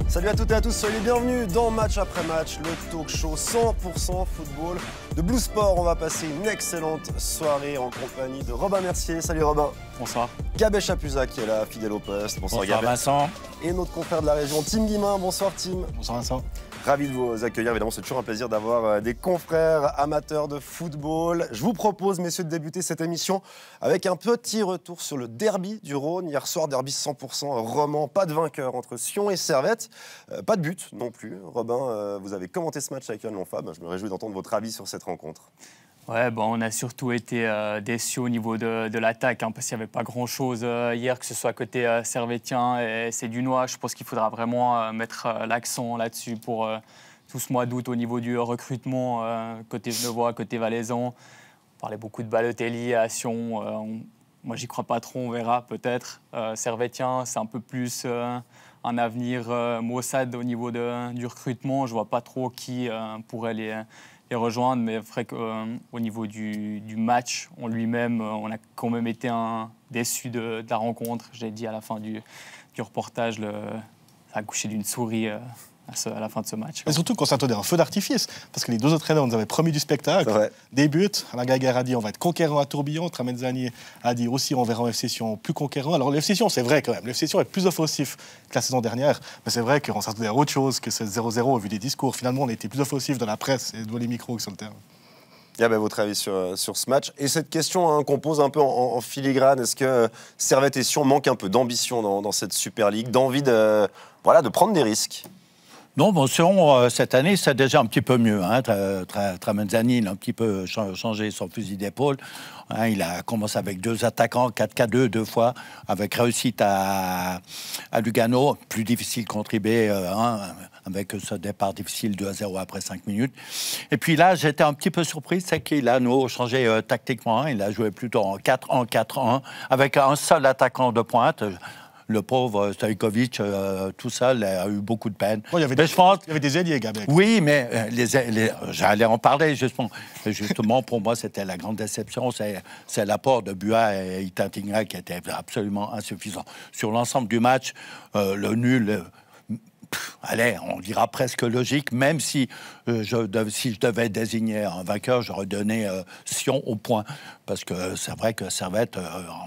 Salut à toutes et à tous, soyez les bienvenus dans Match après Match, le talk show 100% football de Blue Sport. On va passer une excellente soirée en compagnie de Robin Mercier. Salut Robin. Bonsoir. Gabé Chapuza qui est là, fidèle au poste. Bonsoir Gabé. Vincent. Et notre confrère de la région, Tim Guimin. Bonsoir Tim. Bonsoir Vincent. Ravi de vous accueillir, évidemment c'est toujours un plaisir d'avoir des confrères amateurs de football. Je vous propose, messieurs, de débuter cette émission avec un petit retour sur le derby du Rhône. Hier soir, derby 100% roman, pas de vainqueur entre Sion et Servette, pas de but non plus. Robin, vous avez commenté ce match avec Yann Lonfab, je me réjouis d'entendre votre avis sur cette rencontre. Ouais, bon, on a surtout été déçus au niveau de l'attaque, parce qu'il n'y avait pas grand-chose hier, que ce soit côté servétien et sédunois. Je pense qu'il faudra vraiment mettre l'accent là-dessus pour tout ce mois d'août au niveau du recrutement, côté genevois, côté valaisan. On parlait beaucoup de Balotelli à Sion. Moi, j'y crois pas trop, on verra peut-être. Servétien, c'est un peu plus un avenir maussade au niveau du recrutement. Je vois pas trop qui pourrait les rejoindre, mais vrai qu'au niveau du match en lui-même, on a quand même été déçus de la rencontre. J'ai dit à la fin du reportage, ça a couché d'une souris à la fin de ce match. Et surtout qu'on s'attendait à un feu d'artifice, parce que les deux entraîneurs nous avaient promis du spectacle, des buts. Alain Gaguerre a dit on va être conquérant à Tourbillon, Tramenzani a dit aussi on verra un FC Sion plus conquérant. Alors le FC Sion, c'est vrai quand même, le FC Sion est plus offensif que la saison dernière, mais c'est vrai qu'on s'attendait à autre chose que ce 0-0 au vu des discours. Finalement, on a été plus offensif dans la presse et devant les micros que sur le terrain. Il y a votre avis sur ce match. Et cette question qu'on pose un peu en filigrane, est-ce que Servette et Sion manquent un peu d'ambition dans cette Super League, d'envie de prendre des risques? Non, bon, Sion, cette année, c'est déjà un petit peu mieux. Tramenzani, il a un petit peu changé son fusil d'épaule. Il a commencé avec deux attaquants, 4-4-2 deux fois, avec réussite à Lugano. Plus difficile contre IB, avec ce départ difficile 2-0 après 5 minutes. Et puis là, j'étais un petit peu surpris, c'est qu'il a nous changé tactiquement. Il a joué plutôt en 4-1-4-1, avec un seul attaquant de pointe. Le pauvre Stojkovic, tout seul, a eu beaucoup de peine. Bon, il y avait des ailiers, Gabé. Oui, mais j'allais en parler, justement. Pour moi, c'était la grande déception. C'est l'apport de Bua et Itintinga qui était absolument insuffisant. Sur l'ensemble du match, le nul... allez, on dira presque logique, même si je devais désigner un vainqueur, j'aurais donné Sion au point. Parce que c'est vrai que Servette,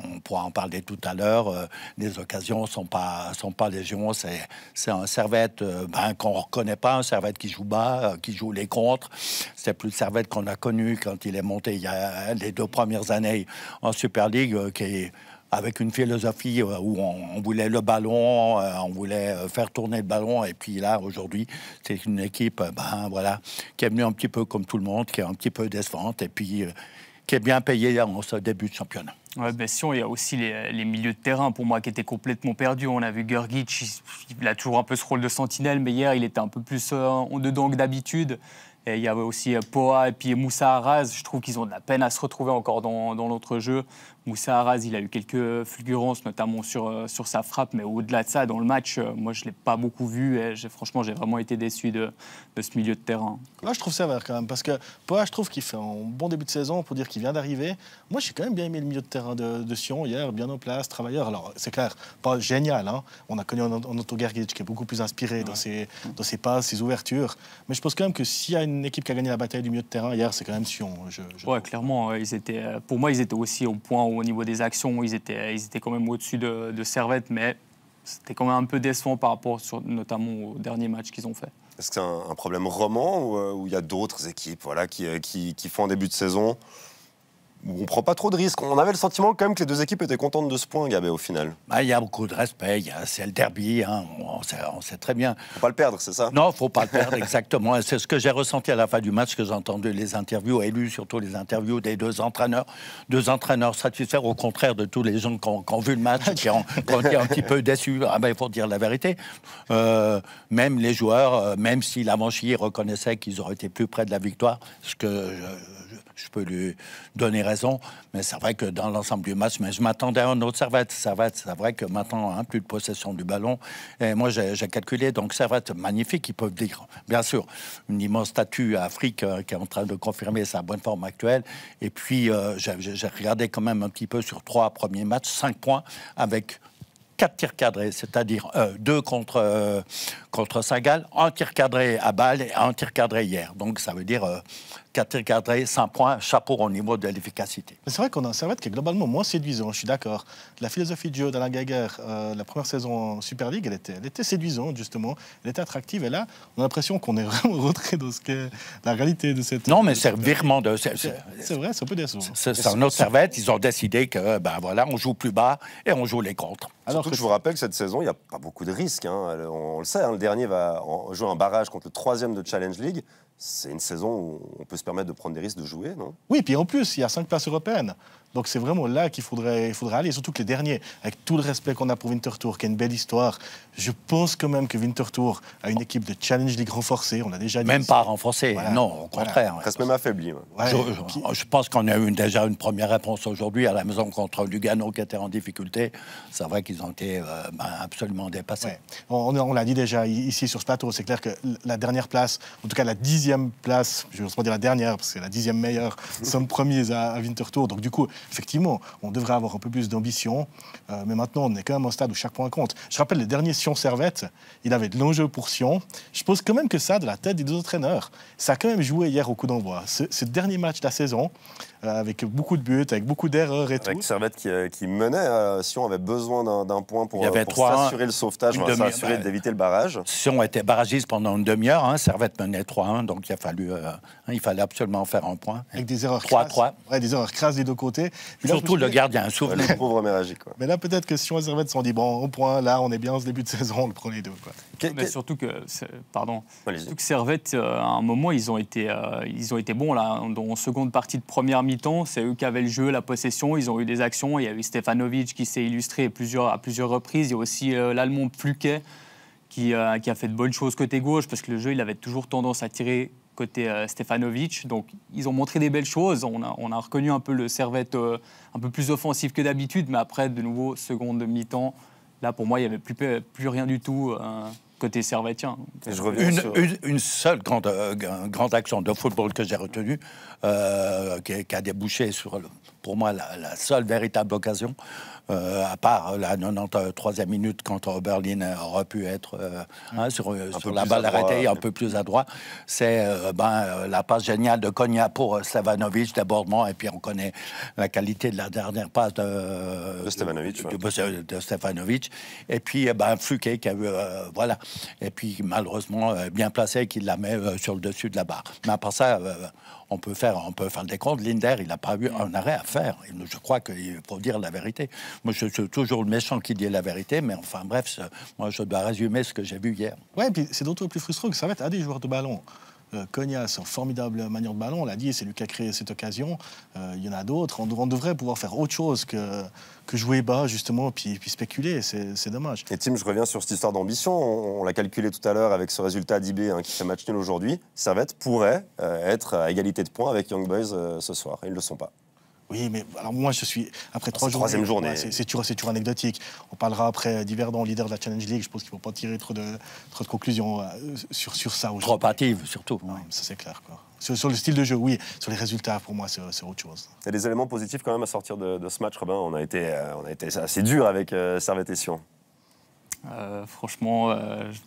on pourra en parler tout à l'heure, les occasions ne sont pas légion. C'est un Servette qu'on ne reconnaît pas, un Servette qui joue bas, qui joue les contres. C'est plus le Servette qu'on a connu quand il est monté il y a les 2 premières années en Super League, qui est avec une philosophie où on voulait le ballon, on voulait faire tourner le ballon. Et puis là, aujourd'hui, c'est une équipe qui est venue un petit peu comme tout le monde, qui est un petit peu décevante et puis qui est bien payée en ce début de championnat. Ouais, bien sûr, il y a aussi les milieux de terrain, pour moi, qui étaient complètement perdus. On a vu Grgic, il a toujours un peu ce rôle de sentinelle, mais hier, il était un peu plus en dedans que d'habitude. Et il y avait aussi Poa et puis Moussa Arraz. Je trouve qu'ils ont de la peine à se retrouver encore dans notre jeu. Moussa Arraz, il a eu quelques fulgurances, notamment sur sa frappe. Mais au-delà de ça, dans le match, moi, je ne l'ai pas beaucoup vu. Et franchement, j'ai vraiment été déçu de ce milieu de terrain. Là, je trouve ça sévère quand même. Parce que Poa, je trouve qu'il fait un bon début de saison pour dire qu'il vient d'arriver. Moi, j'ai quand même bien aimé le milieu de terrain de Sion hier, bien en place, travailleur. Alors, c'est clair, pas génial. On a connu un Otto Grgic qui est beaucoup plus inspiré dans ses passes, ses ouvertures. Mais je pense quand même que s'il y a une équipe qui a gagné la bataille du milieu de terrain hier, c'est quand même Sion. Ouais, clairement, pour moi, ils étaient aussi au point au niveau des actions. Ils étaient quand même au-dessus de Servette, mais c'était quand même un peu décevant par rapport notamment au dernier match qu'ils ont fait. Est-ce que c'est un problème roman ou il y a d'autres équipes qui font un début de saison on ne prend pas trop de risques. On avait le sentiment quand même que les deux équipes étaient contentes de ce point, Gabé, au final. Il y a beaucoup de respect, c'est le derby, hein, on sait très bien. Faut pas le perdre, c'est ça? Non, faut pas le perdre, exactement. C'est ce que j'ai ressenti à la fin du match, que j'ai entendu les interviews, et lu surtout les interviews des deux entraîneurs satisfaits, au contraire de tous les gens qui ont vu le match, qui ont été un petit peu déçus. Il faut dire la vérité. Même les joueurs, même si Lavanchier reconnaissait qu'ils auraient été plus près de la victoire, ce que je peux lui donner raison, mais c'est vrai que dans l'ensemble du match, mais je m'attendais à un autre Servette. C'est vrai que maintenant, plus de possession du ballon. Et moi, j'ai calculé, donc Servette, magnifique, ils peuvent dire, bien sûr, une immense statue à Afrique qui est en train de confirmer sa bonne forme actuelle. Et puis, j'ai regardé quand même un petit peu sur 3 premiers matchs, 5 points, avec 4 tirs cadrés, c'est-à-dire 2 contre Saint-Gall, 1 tir cadré à Bâle et 1 tir cadré hier. Donc ça veut dire 4 tirs cadrés, 100 points, chapeau au niveau de l'efficacité. C'est vrai qu'on a un Servette qui est globalement moins séduisant, je suis d'accord. La philosophie de jeu d'Alain Geiger, la première saison en Super League, elle était séduisante, justement. Elle était attractive. Et là, on a l'impression qu'on est vraiment rentré dans ce qu'est la réalité de cette... Non, mais c'est virement de... C'est vrai, c'est un peu décevant. C'est un autre Servette. Ils ont décidé que, on joue plus bas et on joue les contres. Alors surtout que je vous rappelle que cette saison, il n'y a pas beaucoup de risques. On le sait, le dernier va jouer un barrage contre le 3e de Challenge League. C'est une saison où on peut se permettre de prendre des risques de jouer, non? Oui, puis en plus, il y a 5 places européennes. Donc c'est vraiment là qu'il faudrait aller. Et surtout que les derniers, avec tout le respect qu'on a pour Winterthur, qui a une belle histoire, je pense quand même que Winterthur a une équipe de Challenge League renforcée. On a déjà dit... Même pas renforcée, voilà. Non, au contraire. Voilà. Presque même affaibli. Ouais. Je pense qu'on a eu déjà une première réponse aujourd'hui à la maison contre Lugano qui était en difficulté. C'est vrai qu'ils ont été absolument dépassés. Ouais. On l'a dit déjà ici sur ce plateau, c'est clair que la dernière place, en tout cas la 10e place, je ne veux pas dire la dernière parce que c'est la 10e meilleure, sommes premiers à Winterthur. Donc du coup, effectivement, on devrait avoir un peu plus d'ambition. Mais maintenant, on est quand même au stade où chaque point compte. Je rappelle, le dernier Sion-Servette, il avait de l'enjeu pour Sion. Je pense quand même que ça, de la tête des deux entraîneurs, ça a quand même joué hier au coup d'envoi. Ce dernier match de la saison, avec beaucoup de buts, avec beaucoup d'erreurs et tout. Avec Servette qui menait, Sion avait besoin d'un point pour s'assurer le sauvetage, s'assurer d'éviter le barrage. Sion était barragiste pendant une demi-heure, Servette menait 3-1, donc il fallait absolument faire un point. Avec des erreurs 3-3. Ouais, des erreurs crasses des deux côtés. Surtout le gardien, souvenez. Le pauvre Méragic. Mais là, peut-être que Sion et Servette se sont dit, bon, au point, là, on est bien en ce début de saison, on le prend les deux. Mais surtout que Servette, à un moment, ils ont été bons là, en seconde partie de première mi-temps. C'est eux qui avaient le jeu, la possession. Ils ont eu des actions. Il y a eu Stefanovic qui s'est illustré à plusieurs reprises. Il y a aussi l'Allemand Pluquet qui a fait de bonnes choses côté gauche parce que le jeu, il avait toujours tendance à tirer côté Stefanovic. Donc, ils ont montré des belles choses. On a reconnu un peu le Servette un peu plus offensif que d'habitude. Mais après, de nouveau, seconde mi-temps, là, pour moi, il n'y avait plus rien du tout côté servettien. Une seule grande action de football que j'ai retenue, qui a débouché sur, pour moi, la seule véritable occasion, à part la 93e minute quand Oberlin aurait pu être sur la balle arrêtée, un peu plus adroit. C'est la passe géniale de Konya pour Stefanovic, débordement, et puis on connaît la qualité de la dernière passe de Stefanovic. Et puis Fluquet qui a eu... voilà. Et puis malheureusement, bien placé, qui la met sur le dessus de la barre. Mais à part ça... On peut faire le décompte. Linder, il n'a pas eu un arrêt à faire. Je crois qu'il faut dire la vérité. Moi, je suis toujours le méchant qui dit la vérité, mais enfin, bref, moi, je dois résumer ce que j'ai vu hier. Ouais, et puis c'est d'autant plus frustrant que ça va être à des joueurs de ballon. Konya, c'est une formidable manière de ballon, on l'a dit, c'est lui qui a créé cette occasion. Il y en a d'autres. On devrait pouvoir faire autre chose que jouer bas, justement, puis spéculer. C'est dommage. Et Tim, je reviens sur cette histoire d'ambition. On l'a calculé tout à l'heure avec ce résultat d'IB qui fait match nul aujourd'hui. Servette pourrait être à égalité de points avec Young Boys ce soir. Ils ne le sont pas. Oui, mais alors moi, je suis... Après 3 jours... Troisième journée. Ouais, c'est toujours anecdotique. On parlera après d'Yverdon, leader de la Challenge League. Je pense qu'il ne faut pas tirer trop de conclusions sur ça. Trop hâtive, surtout. Ouais, ça, c'est clair, quoi. Sur le style de jeu, oui. Sur les résultats, pour moi, c'est autre chose. Il y a des éléments positifs quand même à sortir de ce match, Robin. On a été assez dur avec Servette et Sion. Franchement...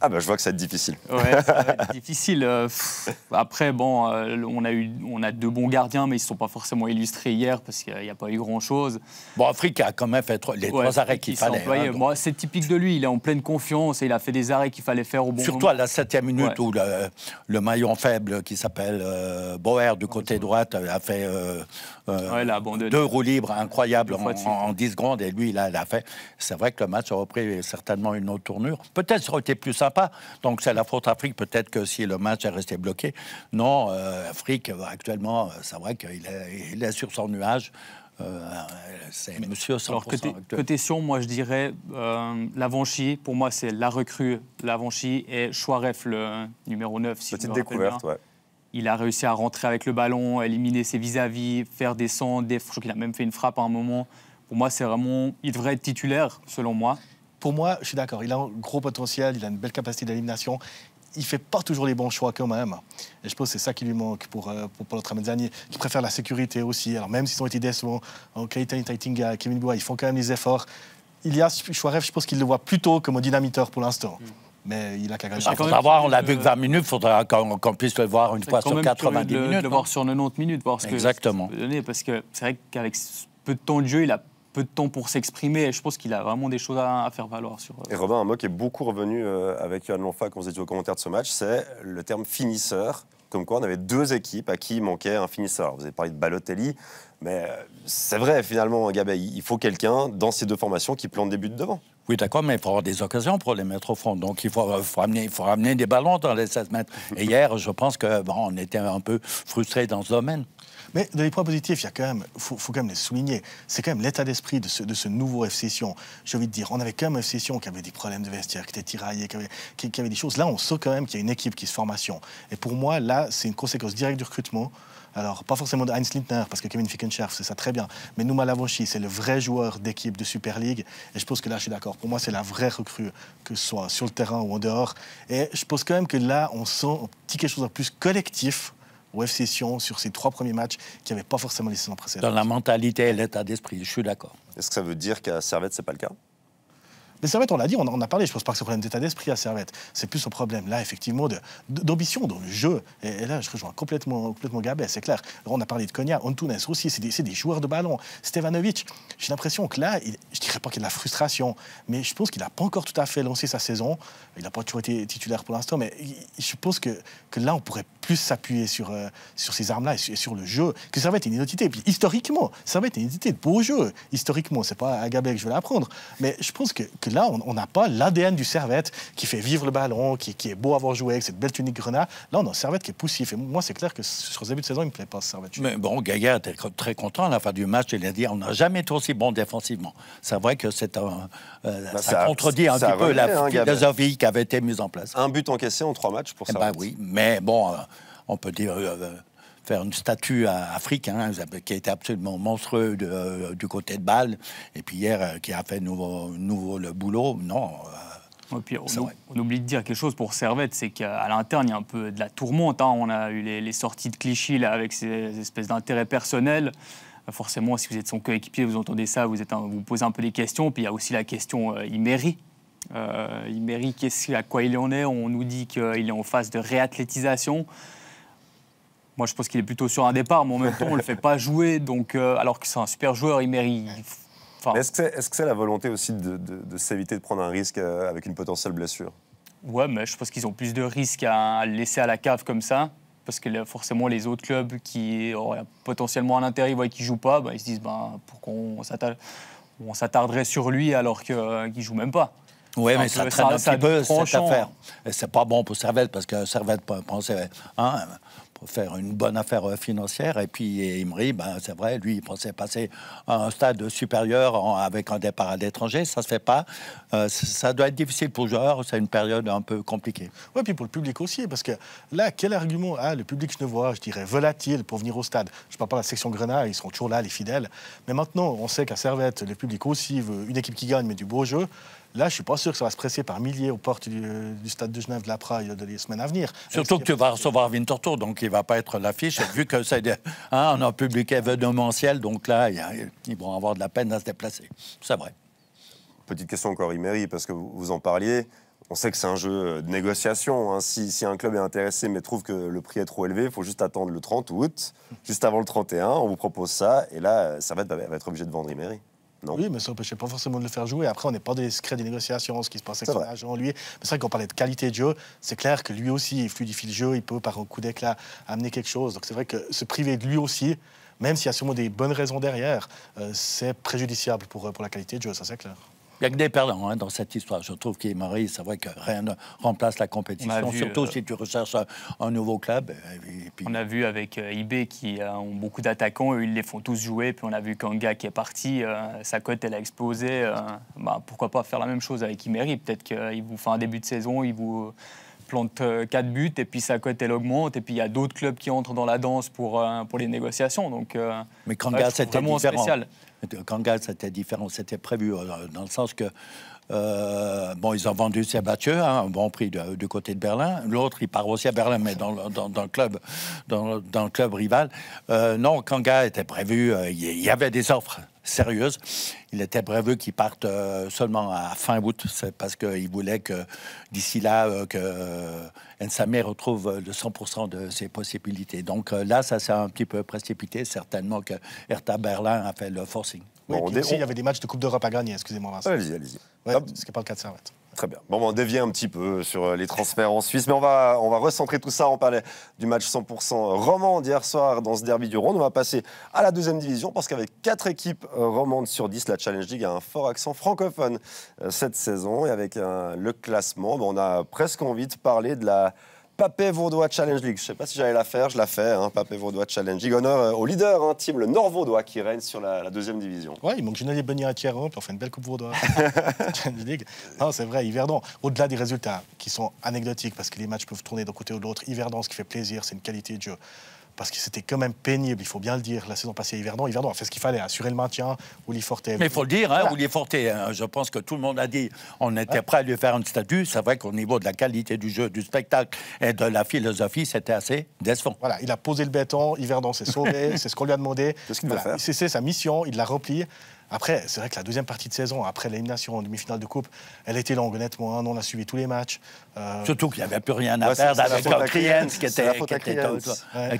Ah bah je vois que ça va être difficile. Ouais, ça va être difficile. Après, bon, on a 2 bons gardiens, mais ils ne sont pas forcément illustrés hier parce qu'il n'y a pas eu grand-chose. Bon, Afrique a quand même fait les 3 arrêts qu'il fallait. Hein, bon, c'est typique de lui, il est en pleine confiance et il a fait des arrêts qu'il fallait faire au bon moment. Surtout à la 7e minute où le maillon faible qui s'appelle Bauer du côté droite a fait 2 roues libres incroyables en 10 secondes et lui, il a fait. C'est vrai que le match aurait pris certainement une autre tournure. Peut-être ça aurait été plus sympa. Donc c'est la faute Afrique. Peut-être que si le match est resté bloqué. Non, Afrique, actuellement, c'est vrai qu'il est sur son nuage. C'est monsieur 100%. Alors, côté Sion, moi, je dirais Lavanchy. Pour moi, c'est la recrue Lavanchy et Chouaref, le numéro 9. Si petite découverte, ouais. Il a réussi à rentrer avec le ballon, éliminer ses vis-à-vis, faire des centres. Je crois qu'il a même fait une frappe à un moment. Pour moi, c'est vraiment... Il devrait être titulaire, selon moi. Pour moi, je suis d'accord. Il a un gros potentiel, il a une belle capacité d'élimination. Il ne fait pas toujours les bons choix quand même. Et je pense que c'est ça qui lui manque pour notre Mezzani, qui préfère la sécurité aussi. Alors même s'ils ont été décevants, Keita Taitinga, Kevin Boua, ils font quand même les efforts. Il y a Chouaref, je pense qu'il le voit plutôt comme un dynamiteur pour l'instant. Mais il a qu'à gagner. Il faudra voir, on l'a vu que 20 minutes, il faudra qu'on puisse le voir une fois sur 90 minutes. De le voir sur 90 minutes, voir ce exactement. Que ça peut donner, parce que c'est vrai qu'avec peu de temps de jeu, il a peu de temps pour s'exprimer et je pense qu'il a vraiment des choses à faire valoir sur... Et Robin, un mot qui est beaucoup revenu avec Yohan Lonfa quand vous étiez au commentaire de ce match, c'est le terme finisseur. Comme quoi, on avait 2 équipes à qui il manquait un finisseur. Vous avez parlé de Balotelli, mais c'est vrai finalement, Gabé, il faut quelqu'un dans ces 2 formations qui plante des buts devant. Oui, d'accord, mais il faut avoir des occasions pour les mettre au fond. Donc, il faut ramener des ballons dans les 16 mètres. Et hier, je pense qu'on était un peu frustrés dans ce domaine. Mais dans les points positifs, il y a quand même, faut quand même les souligner. C'est quand même l'état d'esprit de ce nouveau FC Sion. J'ai envie de dire, on avait quand même un FC Sion qui avait des problèmes de vestiaire, qui était tiraillé, qui avait des choses. Là, on sent quand même qu'il y a une équipe qui se formation. Et pour moi, là, c'est une conséquence directe du recrutement. Alors, pas forcément de Heinz Lindner, parce que Kevin Fickenschärf, c'est ça très bien. Mais Nouma Lavanchy, c'est le vrai joueur d'équipe de Super League. Et je pense que là, je suis d'accord. Pour moi, c'est la vraie recrue, que ce soit sur le terrain ou en dehors. Et je pense quand même que là, on sent un petit quelque chose de plus collectif au FC Sion sur ces 3 premiers matchs qui n'avaient pas forcément les saisons précédentes. Dans la mentalité et l'état d'esprit, je suis d'accord. Est-ce que ça veut dire qu'à Servette, c'est pas le cas? Mais Servette, on l'a dit, on a parlé, je pense pas que c'est un problème d'état d'esprit à Servette. C'est plus un problème, là, effectivement, d'ambition dans le jeu. Et là, je rejoins complètement Gabé, c'est clair. Alors, on a parlé de Konya, Antunes aussi, c'est des joueurs de ballon. Stevanovic, j'ai l'impression que là, je dirais pas qu'il y a de la frustration, mais je pense qu'il n'a pas encore tout à fait lancé sa saison. Il n'a pas toujours été titulaire pour l'instant, mais je pense que là, on pourrait plus s'appuyer sur ces armes-là et sur le jeu. Que Servette est une identité. Et puis, historiquement, Servette est une identité de beau jeu. Historiquement, c'est pas à Gabé que je vais l'apprendre. Mais je pense que là, on n'a pas l'ADN du Servette qui fait vivre le ballon, qui est beau à avoir joué avec cette belle tunique grenat. Là, on a un Servette qui est poussif. Et moi, c'est clair que sur ce début de saison, il ne me plaît pas, ce Servette. Mais bon, Gaillard était très content à la fin du match. Il a dit on n'a jamais été aussi bon défensivement. C'est vrai que ça contredit un petit peu la philosophie qui avait été mise en place. Un but encaissé en 3 matchs pour Servette. Oui, mais bon, on peut dire... faire une statue à Afrique, qui a été absolument monstrueux du côté de Bâle, et puis hier, qui a fait nouveau le boulot, non. Et puis on oublie de dire quelque chose pour Servette, c'est qu'à l'interne, il y a un peu de la tourmente. On a eu les sorties de Clichy là, avec ces espèces d'intérêts personnels. Forcément, si vous êtes son coéquipier, vous entendez ça, vous posez un peu des questions. Puis il y a aussi la question Imery. Imery, à quoi il en est? On nous dit qu'il est en phase de réathlétisation. Moi, je pense qu'il est plutôt sur un départ, mais en même temps, on ne le fait pas jouer. Donc, alors que c'est un super joueur, Imery. Est-ce que c'est la volonté aussi de s'éviter de prendre un risque avec une potentielle blessure? Ouais, mais je pense qu'ils ont plus de risques à le laisser à la cave comme ça. Parce que forcément, les autres clubs qui auraient potentiellement un intérêt, ils voient qu'il ne joue pas, ils se disent pourquoi on s'attarderait sur lui alors qu'il ne joue même pas. Oui, mais ça traîne un petit peu cette affaire. Et c'est pas bon pour Servette, parce que Servette pensait pour faire une bonne affaire financière. Et puis Emery, c'est vrai, lui, il pensait passer à un stade supérieur avec un départ à l'étranger. Ça se fait pas. Ça doit être difficile pour le joueur. C'est une période un peu compliquée. Oui, puis pour le public aussi, parce que là, quel argument a le public genevois, je dirais, volatile pour venir au stade? Je ne parle pas de la section Grenat, ils seront toujours là, les fidèles. Mais maintenant, on sait qu'à Servette, le public aussi veut une équipe qui gagne, mais du beau jeu. Là, je ne suis pas sûr que ça va se presser par milliers aux portes du stade de Genève de la Praille dans les semaines à venir. Surtout que tu vas recevoir Winterthur, donc il ne va pas être l'affiche. Vu que c'est un public événementiel, donc là, ils vont avoir de la peine à se déplacer. C'est vrai. Petite question encore, Imery, parce que vous en parliez. On sait que c'est un jeu de négociation. Hein. Si un club est intéressé mais trouve que le prix est trop élevé, il faut juste attendre le 30 août, juste avant le 31. On vous propose ça. Et là, Servette va être obligé de vendre Imery. Non. Oui, mais ça n'empêchait pas forcément de le faire jouer. Après, on n'est pas des secrets des négociations, ce qui se passe avec son agent, lui. Mais c'est vrai qu'on parlait de qualité de jeu. C'est clair que lui aussi, il fluidifie le jeu. Il peut, par un coup d'éclat, amener quelque chose. Donc c'est vrai que se priver de lui aussi, même s'il y a sûrement des bonnes raisons derrière, c'est préjudiciable pour la qualité de jeu, ça c'est clair. Il n'y a que des perdants dans cette histoire. Je trouve qu'Imery, c'est vrai que rien ne remplace la compétition, surtout si tu recherches un nouveau club. Et puis... On a vu avec IB qui ont beaucoup d'attaquants, ils les font tous jouer. Puis on a vu Kanga qui est parti, sa cote elle a explosé. Pourquoi pas faire la même chose avec Imery? Peut-être qu'il vous fait un début de saison, il vous plante 4 buts et puis sa cote elle augmente. Et puis il y a d'autres clubs qui entrent dans la danse pour les négociations. Donc, mais Kanga, c'était différent. Spécial. Kanga, c'était différent, c'était prévu dans le sens que ils ont vendu Sébastien à un bon prix du côté de Berlin. L'autre, il part aussi à Berlin, mais dans le club rival. Non, Kanga était prévu. Il y avait des offres sérieuses. Il était prévu qu'il parte seulement à fin août. C'est parce qu'il voulait que d'ici là, que N'Samé retrouve le 100% de ses possibilités. Donc là, ça s'est un petit peu précipité. Certainement que Hertha Berlin a fait le forcing. Oui, puis aussi, il y avait des matchs de Coupe d'Europe à gagner, excusez-moi Vincent. Allez-y. Ouais, ce qui n'est pas le cas de Servette. Très bien. Bon, on dévie un petit peu sur les transferts en Suisse, mais on va recentrer tout ça. On parlait du match 100% roman d'hier soir dans ce derby du Rhône. On va passer à la deuxième division parce qu'avec 4 équipes romandes sur 10, la Challenge League a un fort accent francophone cette saison. Et avec le classement, on a presque envie de parler de la Papé-Vaudois Challenge League. Je ne sais pas si j'allais la faire, je la fais. Papé-Vaudois Challenge League. Honneur au leader, team, le Nord-Vaudois, qui règne sur la deuxième division. Oui, il manque Genève Beignet à Thierry, puis on fait une belle Coupe Vaudois. Challenge League. Non, c'est vrai, Yverdon, au-delà des résultats qui sont anecdotiques, parce que les matchs peuvent tourner d'un côté ou de l'autre, Yverdon, ce qui fait plaisir, c'est une qualité de jeu. Parce que c'était quand même pénible, il faut bien le dire, la saison passée à Yverdon. Yverdon a fait ce qu'il fallait, assurer le maintien. Willy Forte. Mais il faut le dire, voilà. Willy Forte, je pense que tout le monde a dit, on était prêt à lui faire une statue. C'est vrai qu'au niveau de la qualité du jeu, du spectacle et de la philosophie, c'était assez décevant. Voilà, il a posé le béton, Yverdon s'est sauvé, c'est ce qu'on lui a demandé. C'est ce qu'il doit faire. C'est sa mission, il l'a remplie. Après, c'est vrai que la deuxième partie de saison, après l'élimination en demi-finale de Coupe, elle était longue, honnêtement. On a suivi tous les matchs. Surtout qu'il n'y avait plus rien à perdre avec Kriens, qui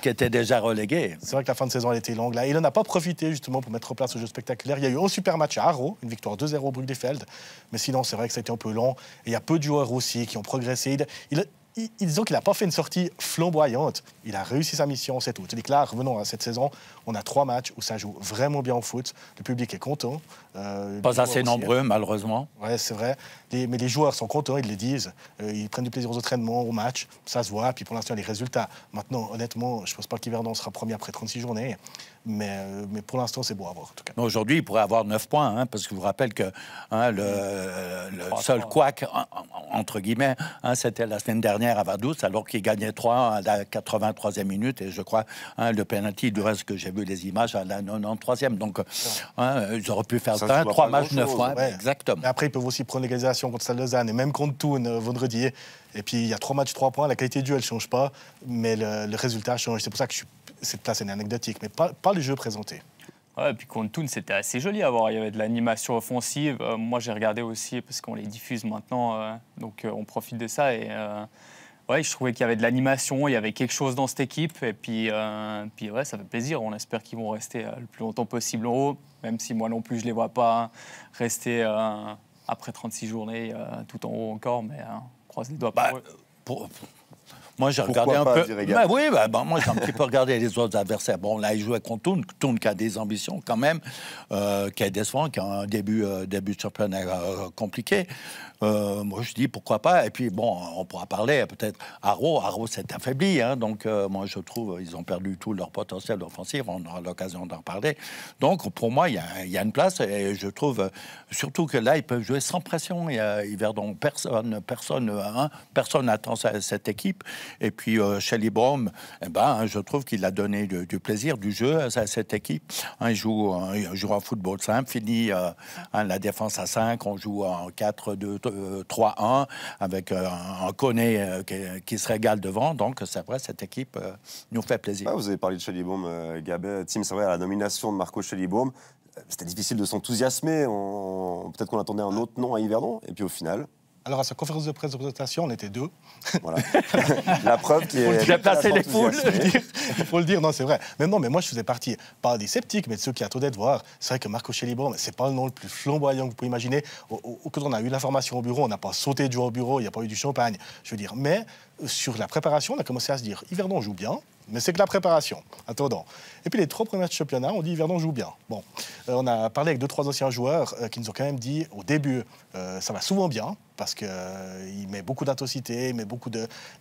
était déjà relégué. C'est vrai que la fin de saison, elle était longue. Là. Il n'en a pas profité, justement, pour mettre en place ce jeu spectaculaire. Il y a eu un super match à Haro, une victoire 2-0 au Bruck-Defeld. Mais sinon, c'est vrai que ça a été un peu long. Et il y a peu de joueurs aussi qui ont progressé. Disons qu'il n'a pas fait une sortie flamboyante. Il a réussi sa mission, c'est tout. C'est que là, revenons à cette saison, on a 3 matchs où ça joue vraiment bien au foot. Le public est content. Pas assez nombreux, malheureusement. Oui, c'est vrai. Mais les joueurs sont contents, ils le disent. Ils prennent du plaisir aux entraînements, aux matchs. Ça se voit. Puis pour l'instant, les résultats. Maintenant, honnêtement, je ne pense pas qu'Yverdon sera premier après 36 journées. Mais pour l'instant, c'est beau à voir, en tout cas. Aujourd'hui, il pourrait avoir 9 points, parce que je vous rappelle que le seul couac, entre guillemets, c'était la semaine dernière à Vaduz, alors qu'il gagnait 3 à la 83e minute. Et je crois, le penalty, du reste que j'ai vu les images, à la 93e. Donc, ils auraient pu faire 3 matchs, 9 points. Ouais. Exactement. Mais après, ils peuvent aussi prendre l'égalisation contre Stade Lausanne et même contre Thun vendredi. Et puis, il y a 3 matchs, 3 points. La qualité du jeu, elle ne change pas, mais le résultat change. C'est pour ça que cette place est anecdotique, mais pas le jeu présenté. Ouais, et puis contre Thun, c'était assez joli à voir. Il y avait de l'animation offensive. Moi, j'ai regardé aussi parce qu'on les diffuse maintenant, donc on profite de ça. Et ouais, je trouvais qu'il y avait de l'animation, il y avait quelque chose dans cette équipe. Et puis ouais, ça fait plaisir. On espère qu'ils vont rester le plus longtemps possible en haut, même si moi non plus, je les vois pas rester après 36 journées tout en haut encore. Mais on croise les doigts pour eux. Moi, j'ai regardé un peu. Moi, j'ai un petit peu regardé les autres adversaires. Bon, là, ils jouaient contre Thun. Thun qui a des ambitions quand même, qui est décevant, qui a un début de championnat compliqué. Moi, je dis pourquoi pas. Et puis, bon, on pourra parler peut-être. Haro s'est affaibli. Donc, moi, je trouve ils ont perdu tout leur potentiel offensif. On aura l'occasion d'en parler. Donc, pour moi, il y a une place. Et je trouve surtout que là, ils peuvent jouer sans pression. Yverdon, personne n'attend cette équipe. Et puis, Shelly Baum, je trouve qu'il a donné du plaisir, du jeu à cette équipe. Il joue en football simple, finit la défense à 5. On joue en 4-2-3-1 avec un Koné qui se régale devant. Donc, c'est vrai, cette équipe nous fait plaisir. Vous avez parlé de Shelly Baum, Gabet. Tim, c'est vrai, à la nomination de Marco Shelly Baum. c'était difficile de s'enthousiasmer. Peut-être qu'on attendait un autre nom à Yverdon. Et puis au final... Alors, à sa conférence de presse de présentation, on était 2. Voilà. La preuve qui est... Il a placé les foules. Il faut le dire, non, c'est vrai. Mais non, mais moi, je faisais partie, pas des sceptiques, mais de ceux qui attendaient de voir. C'est vrai que Marco Schellibaum, c'est pas le nom le plus flamboyant que vous pouvez imaginer. Quand on a eu l'information au bureau, on n'a pas sauté du haut au bureau, il n'y a pas eu du champagne. Je veux dire, mais sur la préparation, on a commencé à se dire, Yverdon joue bien, mais c'est que la préparation. Attendant. Et puis les 3 premiers matchs de championnat, on dit Yverdon joue bien. Bon, on a parlé avec 2-3 anciens joueurs qui nous ont quand même dit, au début, ça va souvent bien, parce qu'il met beaucoup d'intensité, il met beaucoup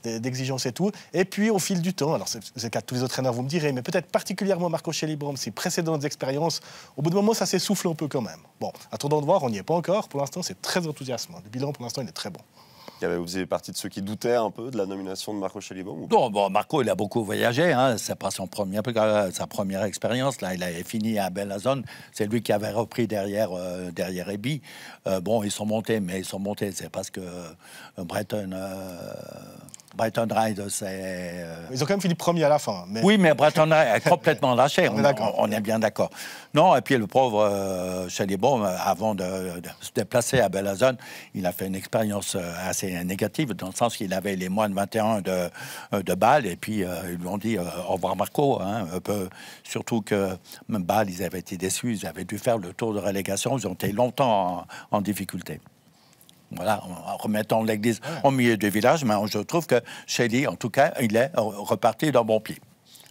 d'exigences et tout. Et puis, au fil du temps, alors c'est le cas de tous les autres traîneurs, vous me direz, mais peut-être particulièrement Marco Schellibaum, ses précédentes expériences, au bout d'un moment, ça s'essouffle un peu quand même. Bon, attendons de voir, on n'y est pas encore. Pour l'instant, c'est très enthousiasmant. Le bilan, pour l'instant, il est très bon. Vous faisiez partie de ceux qui doutaient un peu de la nomination de Marco Schellibaum? Non, bon, Marco, il a beaucoup voyagé. Hein. C'est pas sa première expérience. Là, il avait fini à Bellinzone. C'est lui qui avait repris derrière Eby. Bon, ils sont montés, mais ils sont montés. C'est parce que Brighton Ride, c'est... Ils ont quand même fini premier à la fin. Mais... Oui, mais Brighton Ride est complètement lâché. on est bien d'accord. Non, et puis le pauvre Schellibaum, avant de se déplacer à Bellinzone, il a fait une expérience assez négative, dans le sens qu'il avait les moins de 21 de Bâle, et puis ils lui ont dit au revoir Marco, hein, surtout que même Bâle, ils avaient été déçus, ils avaient dû faire le tour de relégation, ils ont été longtemps en difficulté. Voilà, en remettant l'église au milieu du village, mais je trouve que Schelli, en tout cas, il est reparti d'un bon pied.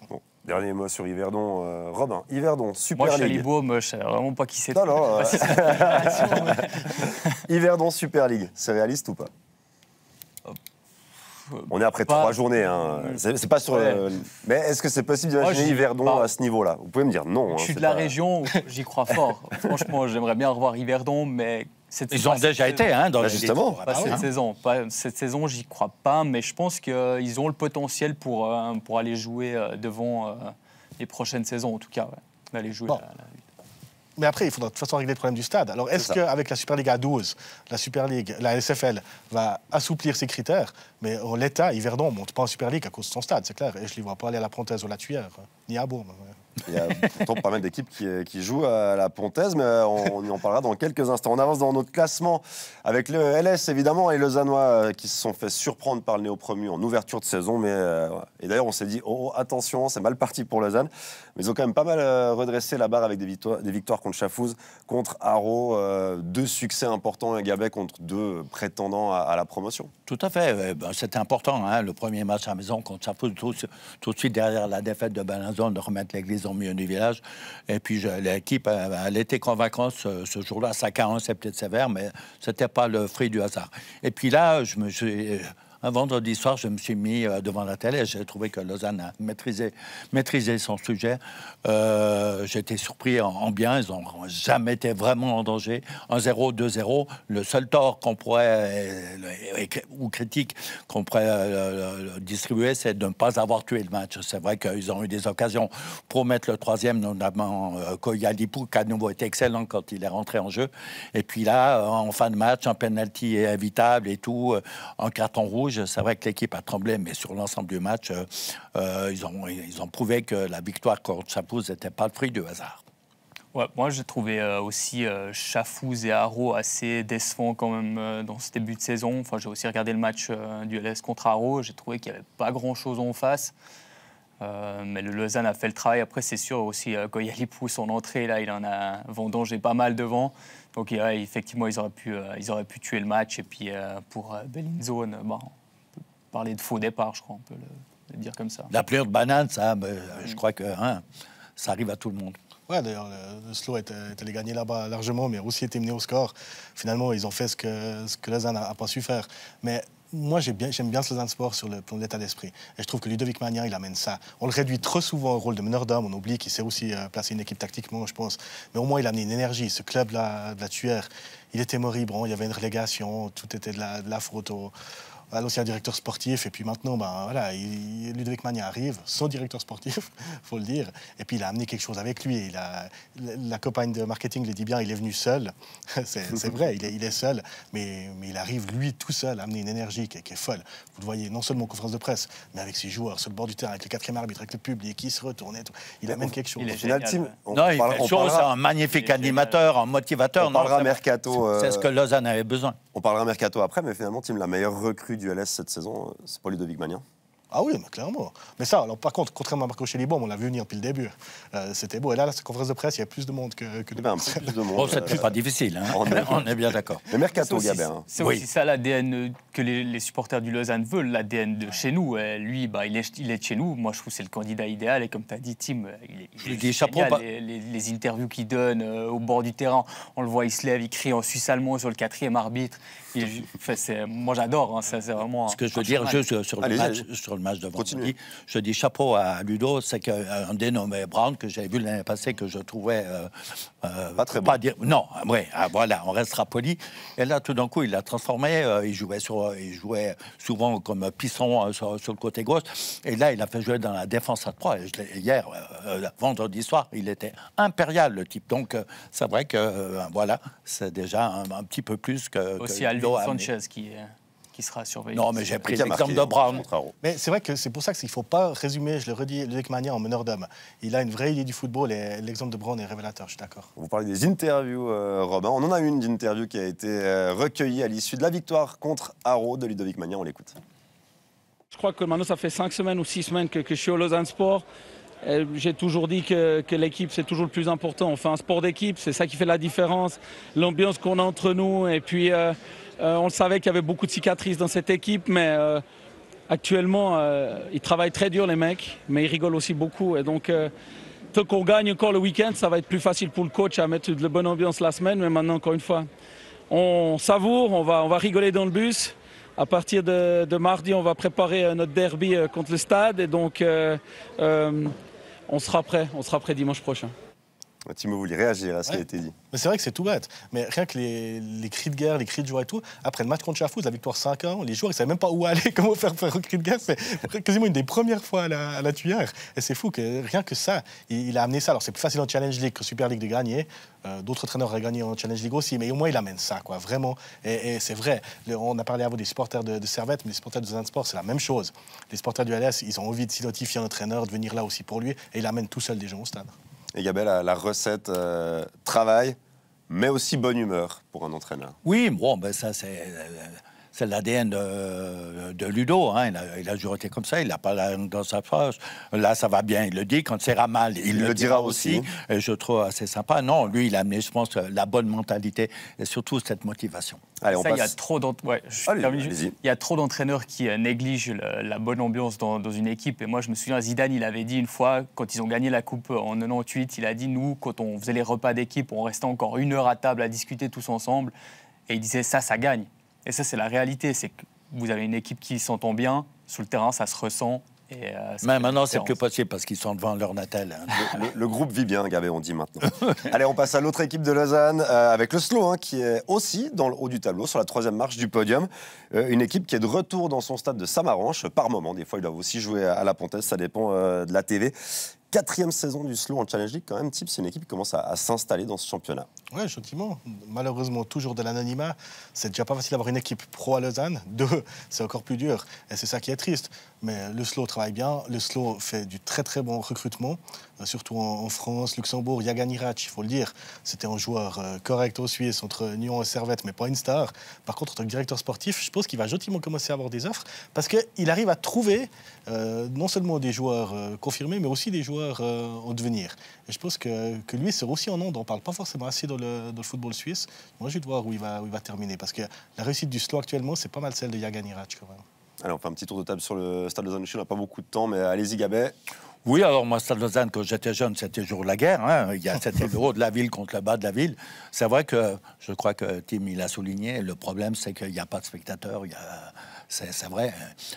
Bon, dernier mot sur Yverdon. Robin, Yverdon, Super League. Moi, Schellibaum, je ne sais vraiment pas qui c'est. Non. Yverdon, Super League, c'est réaliste ou pas? On est après 3 journées. Hein. C'est pas sur. Ouais. Mais est-ce que c'est possible d'imaginer Yverdon à ce niveau-là? Vous pouvez me dire non. Je suis de la région, j'y crois fort. Franchement, j'aimerais bien revoir Yverdon, mais ils ont déjà été dans les justement. Pas cette saison. Cette saison, j'y crois pas, mais je pense qu'ils ont le potentiel pour aller jouer devant les prochaines saisons, en tout cas. Ouais. D'aller jouer. Bon. Mais après, il faudra de toute façon régler le problème du stade. Alors, est-ce qu'avec la Super League à 12, la Super League, la SFL va assouplir ses critères? Mais l'État, Yverdon, ne monte pas en Super League à cause de son stade, c'est clair. Et je ne les vois pas aller à la Pontaise ou à la Tuère, ni à Bourg. Il y a pourtant pas mal d'équipes qui jouent à la Pontaise, mais on y en parlera dans quelques instants. On avance dans notre classement avec le LS, évidemment, et les Lausannois qui se sont fait surprendre par le néo-promu en ouverture de saison. Et d'ailleurs, on s'est dit, attention, c'est mal parti pour Lausanne. Mais ils ont quand même pas mal redressé la barre avec des victoires contre Chafouz, contre Haro, 2 succès importants à Gabet contre 2 prétendants à la promotion. Tout à fait. C'était important, hein, le premier match à la maison contre Chafouz, tout de suite derrière la défaite de Bellinzone, de remettre l'église au milieu du village. Et puis l'équipe, elle était convaincante ce jour-là. 5-1, c'est peut-être sévère, mais c'était pas le fruit du hasard. Et puis là, un vendredi soir, je me suis mis devant la télé et j'ai trouvé que Lausanne a maîtrisé son sujet. J'étais surpris en bien. Ils n'ont jamais été vraiment en danger. 1-0, 2-0. Le seul tort qu'on pourrait, ou critique qu'on pourrait distribuer, c'est de ne pas avoir tué le match. C'est vrai qu'ils ont eu des occasions pour mettre le 3e, notamment Koyalipou, qui a de nouveau été excellent quand il est rentré en jeu. Et puis là, en fin de match, un penalty évitable et tout, un carton rouge. C'est vrai que l'équipe a tremblé, mais sur l'ensemble du match, ils ont prouvé que la victoire contre Chafouz n'était pas le fruit du hasard. Ouais, moi, j'ai trouvé aussi Chafouz et Haro assez décevants quand même dans ce début de saison. Enfin, j'ai aussi regardé le match du LS contre Haro. J'ai trouvé qu'il n'y avait pas grand-chose en face. Mais le Lausanne a fait le travail. Après, c'est sûr aussi, Koyalipou, son entrée, là, il en a vendangé pas mal devant. Donc, effectivement, ils auraient pu tuer le match. Et puis, pour Bellinzone, on peut parler de faux départ, je crois, on peut le dire comme ça. La pleure de banane, ça, je crois que ça arrive à tout le monde. Ouais, d'ailleurs, le slow est allé gagner là-bas largement, mais aussi été mené au score. Finalement, ils ont fait ce que Lausanne n'a pas su faire. Mais moi, j'aime bien ce Lausanne Sport sur le plan de l'état d'esprit. Et je trouve que Ludovic Magnin, il amène ça. On le réduit trop souvent au rôle de meneur d'homme. On oublie qu'il sait aussi placer une équipe tactiquement, je pense. Mais au moins, il a amené une énergie. Ce club-là, de la Tuère, il était moribond. Il y avait une relégation. Tout était de la faute l'ancien directeur sportif, et puis maintenant, voilà, Ludovic Magnin arrive, son directeur sportif, faut le dire, et puis il a amené quelque chose avec lui. La compagne de marketing le dit bien, il est venu seul, c'est vrai, il est seul, mais il arrive, lui, tout seul, à amener une énergie qui est folle. Vous le voyez, non seulement en conférence de presse, mais avec ses joueurs, sur le bord du terrain, avec le quatrième arbitre, avec le public, qui se retourne et tout. Il amène quelque chose. Il est génial, Tim, c'est un magnifique animateur, un motivateur. On parlera mercato. C'est ce que Lausanne avait besoin. On parlera mercato après, mais finalement, Tim, la meilleure recrue du LS cette saison, c'est pas Ludovic Magnin. Ah oui, mais clairement. Mais ça, alors, par contre, contrairement à Marco Chelibom, on l'a vu venir depuis le début. C'était beau. Et là, la conférence de presse, il y a plus de monde que un peu plus de monde. Bon, c'est pas difficile, hein. On est bien d'accord. Le mercato, Gabin. C'est aussi ça l'ADN que les supporters du Lausanne veulent, l'ADN de chez nous. Lui, il est de chez nous. Moi, je trouve que c'est le candidat idéal. Et comme tu as dit, Tim, il est génial. Les interviews qu'il donne au bord du terrain, on le voit, il se lève, il crie en suisse-allemand sur le quatrième arbitre. Moi, j'adore. Hein, c'est vraiment. Ce que je veux dire, juste sur le match de vendredi, je dis chapeau à Ludo, c'est qu'un dénommé Brown que j'avais vu l'année passée, que je trouvais pas très bon. Non, ouais, voilà, on restera poli. Et là, tout d'un coup, il l'a transformé. Il jouait souvent comme pisson sur le côté gauche. Et là, il a fait jouer dans la défense à 3. Hier, vendredi soir, il était impérial, le type. Donc, c'est vrai que voilà, c'est déjà un petit peu plus que. Aussi Alvin Sanchez qui sera surveillé. Non, mais j'ai pris l'exemple de Brown. Mais c'est vrai que c'est pour ça qu'il ne faut pas résumer, je le redis, Ludovic Magnin en meneur d'homme. Il a une vraie idée du football et l'exemple de Brown est révélateur, je suis d'accord. Vous parlez des interviews, Robin. On en a une d'interview qui a été recueillie à l'issue de la victoire contre Haro de Ludovic Magnin. On l'écoute. Je crois que maintenant, ça fait 5 semaines ou 6 semaines que je suis au Lausanne Sport. J'ai toujours dit que l'équipe, c'est toujours le plus important. On fait un sport d'équipe, c'est ça qui fait la différence. L'ambiance qu'on a entre nous. Et puis, on le savait qu'il y avait beaucoup de cicatrices dans cette équipe, mais actuellement, ils travaillent très dur, les mecs, mais ils rigolent aussi beaucoup. Et donc, tant qu'on gagne encore le week-end, ça va être plus facile pour le coach à mettre de la bonne ambiance la semaine. Mais maintenant, encore une fois, on savoure, on va rigoler dans le bus. À partir de mardi, on va préparer notre derby contre le Stade. Et donc, on sera prêt dimanche prochain. Timo, vous voulez réagir à ce qui a été dit? Mais c'est vrai que c'est tout bête. Mais rien que les cris de guerre, les cris de joie et tout, après le match contre Chafouz, la victoire 5-1, les joueurs, ils ne savaient même pas où aller, comment faire un cri de guerre. C'est quasiment une des premières fois à la tuyère. Et c'est fou que rien que ça, il a amené ça. Alors c'est plus facile en Challenge League que Super League de gagner. D'autres entraîneurs auraient gagné en Challenge League aussi, mais au moins il amène ça, quoi, vraiment. Et c'est vrai, on a parlé à vous des supporters de Servette, mais les supporters de Lausanne Sport, c'est la même chose. Les supporters du LS, ils ont envie de s'identifier à un entraîneur, de venir là aussi pour lui, et il amène tout seul des gens au stade. Et Gabel, la recette travail, mais aussi bonne humeur pour un entraîneur. Oui, bon, ben ça c'est l'ADN de Ludo. Hein. Il a toujours été comme ça. Il n'a pas dans sa phrase. Là, ça va bien. Il le dit. Quand ça ira mal, il le dira aussi. Et je trouve assez sympa. Non, lui, il a amené, je pense, la bonne mentalité et surtout cette motivation. Allez, il y a trop d'entraîneurs qui négligent la bonne ambiance dans une équipe. Et moi, je me souviens, Zidane, il avait dit une fois, quand ils ont gagné la Coupe en 98, il a dit, nous, quand on faisait les repas d'équipe, on restait encore 1 heure à table à discuter tous ensemble. Et il disait, ça gagne. Et ça, c'est la réalité. C'est que vous avez une équipe qui s'entend bien. Sur le terrain, ça se ressent. Mais maintenant, c'est plus possible parce qu'ils sont devant leur natal. Hein. Le groupe vit bien, Gabé, on dit maintenant. Allez, on passe à l'autre équipe de Lausanne avec le SLO, qui est aussi dans le haut du tableau, sur la 3e marche du podium. Une équipe qui est de retour dans son stade de Samaranch par moment. Des fois, ils doivent aussi jouer à la Pontaise, ça dépend de la TV. 4e saison du SLO en Challenge League, quand même, type, c'est une équipe qui commence à s'installer dans ce championnat. Oui, gentiment. Malheureusement, toujours de l'anonymat. C'est déjà pas facile d'avoir une équipe pro à Lausanne. 2, c'est encore plus dur. Et c'est ça qui est triste. Mais le SLO travaille bien. Le SLO fait du très très bon recrutement, surtout en France, Luxembourg. Yagan Irac, il faut le dire, c'était un joueur correct aux Suisses entre Nyon et Servette, mais pas une star. Par contre, en tant que directeur sportif, je pense qu'il va gentiment commencer à avoir des offres parce qu'il arrive à trouver non seulement des joueurs confirmés, mais aussi des joueurs en devenir. Et je pense que lui, c'est aussi un nom dont on ne parle pas forcément assez dans le football suisse. Moi, je vais voir où il va terminer parce que la réussite du SLO actuellement, c'est pas mal celle de Yagan Irac quand même. Allez, on fait un petit tour de table sur le Stade Lausanne. On n'a pas beaucoup de temps, mais allez-y, Gabet. Oui, alors moi, Stade Lausanne, quand j'étais jeune, c'était toujours la guerre. Hein. C'était le haut de la ville contre le bas de la ville. C'est vrai que, je crois que Tim, il a souligné, le problème, c'est qu'il n'y a pas de spectateurs. C'est vrai,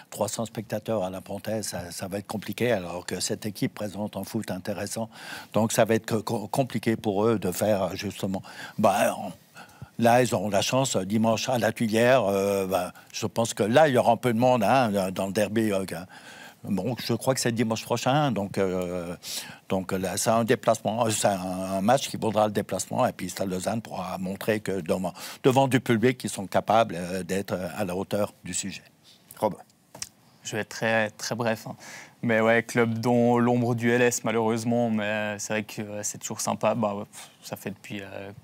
300 spectateurs à la Pontaise, ça va être compliqué, alors que cette équipe présente un foot intéressant. Donc, ça va être compliqué pour eux de faire, justement... Là, ils auront la chance, dimanche à la Tuilière. Je pense que là, il y aura un peu de monde dans le derby. Bon, je crois que c'est dimanche prochain. Donc là, c'est un déplacement. C'est un match qui vaudra le déplacement. Et puis, Stade Lausanne pourra montrer que devant du public, ils sont capables d'être à la hauteur du sujet. Rob. Je vais être très, très bref. Mais ouais, club dont l'ombre du LS, malheureusement. Mais c'est vrai que c'est toujours sympa. Ça fait depuis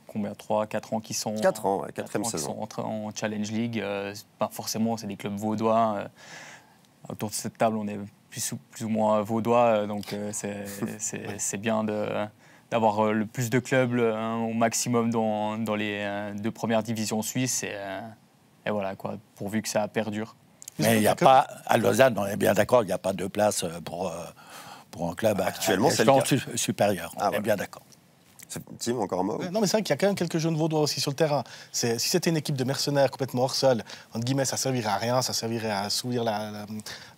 combien 3-4 ans qu'ils sont... 4 ans, 4e saison. Sont en Challenge League. Forcément, c'est des clubs vaudois. Autour de cette table, on est plus ou moins vaudois. Donc c'est bien d'avoir le plus de clubs au maximum dans les 2 premières divisions suisses. Et voilà, quoi, pourvu que ça perdure. Mais il n'y a pas, à Lausanne, on est bien d'accord, il n'y a pas de place pour un club actuellement, c'est le cas. Supérieur. On est bien d'accord. Tim, encore un mot? Non, mais c'est vrai qu'il y a quand même quelques jeunes vaudois aussi sur le terrain. Si c'était une équipe de mercenaires complètement hors sol, entre guillemets, ça servirait à rien, ça servirait à assouvir la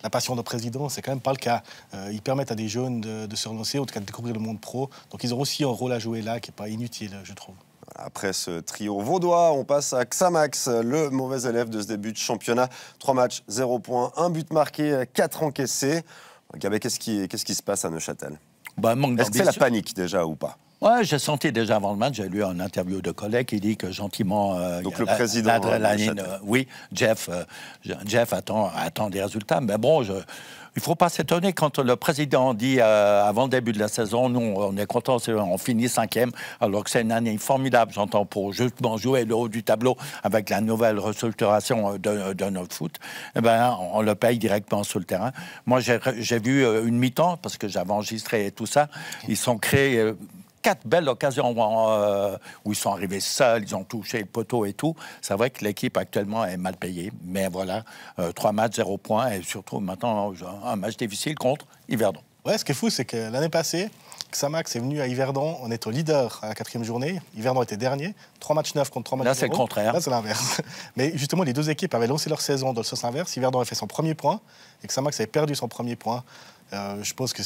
passion de président. C'est quand même pas le cas. Ils permettent à des jeunes de se relancer, en tout cas de découvrir le monde pro. Donc ils ont aussi un rôle à jouer là qui n'est pas inutile, je trouve. Après ce trio vaudois, on passe à Xamax, le mauvais élève de ce début de championnat. 3 matchs, 0 points, 1 but marqué, 4 encaissés. Gabé, qu'est-ce qui se passe à Neuchâtel? Est-ce que c'est la panique déjà ou pas? Ouais, j'ai senti déjà avant le match, j'ai lu une interview de collègue qui dit que gentiment... Donc le président... Oui, Jeff attend des résultats. Mais bon, il ne faut pas s'étonner quand le président dit avant le début de la saison, nous, on est contents, on finit 5e, alors que c'est une année formidable, j'entends, pour justement jouer le haut du tableau avec la nouvelle restructuration de notre foot. Eh ben, on le paye directement sur le terrain. Moi, j'ai vu une mi-temps, parce que j'avais enregistré et tout ça. Ils sont créés... 4 belles occasions où ils sont arrivés seuls, ils ont touché le poteau et tout. C'est vrai que l'équipe actuellement est mal payée. Mais voilà, 3 matchs, 0 points. Et surtout maintenant, un match difficile contre Yverdon. Ouais, ce qui est fou, c'est que l'année passée, Xamax est venu à Yverdon. On est au leader à la 4e journée. Yverdon était dernier. 3 matchs 9 contre 3 matchs 0. Là, c'est le contraire. Là, c'est l'inverse. Mais justement, les 2 équipes avaient lancé leur saison dans le sens inverse. Yverdon avait fait son premier point et Xamax avait perdu son premier point. Je pense que